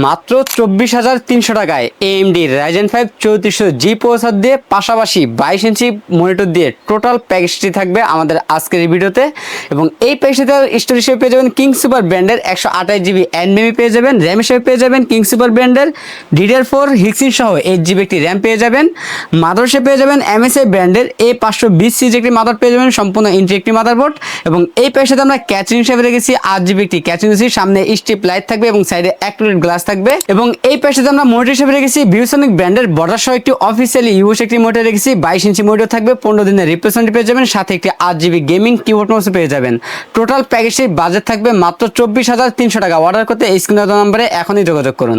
মাত্র 24,300 টাকায় AMD Ryzen 5 3400G processor দিয়ে পাশাপাশি 22 ইঞ্চি মনিটর দিয়ে টোটাল প্যাকেজটি থাকবে আমাদের আজকের এই ভিডিওতে। এবং এই প্যাকেজটিতে স্টোরেজ হিসেবে পেয়ে যাবেন কিং সুপার ব্র্যান্ডের 128GB NVMe পেয়ে যাবেন, র্যাম হিসেবে পেয়ে যাবেন কিং সুপার ব্র্যান্ডের DDR4 হিক্সিন সহ 8GB একটি র্যাম পেয়ে যাবেন। মাদার হিসেবে পেয়ে যাবেন MSI ব্র্যান্ডের A520 সিরিজ একটি মাদার পেয়ে যাবেন, সম্পূর্ণ ইঞ্চি একটি মাদারবোর্ড। এবং এই প্যাকেজটিতে আমরা ক্যাচিং হিসেবে রেখেছি 8GB একটি ক্যাচিং রেখেছি, সামনে স্ট্রিপ লাইট থাকবে এবং সাইডে অ্যাক্রিলিক গ্লাস থাকবে। এবং এই প্যাকেজটিতে আমরা মনিটর হিসেবে রেখেছি ভিউসনিক ব্র্যান্ডের বর্ডার সহ একটি অফিসিয়ালি ইউএস একটি মনিটর রেখেছি, 22 ইঞ্চি মনিটর থাকবে, 15 দিনের রিপ্লেসমেন্ট পেয়ে যাবেন, সাথে একটি 8GB গেমিং কিবোর্ড মাউস পেয়ে যাবেন। টোটাল প্যাকেজটির বাজেট থাকবে মাত্র 24,300 টাকা। অর্ডার করতে এই স্ক্রিনে দেওয়া নম্বরে এখনই যোগাযোগ করুন।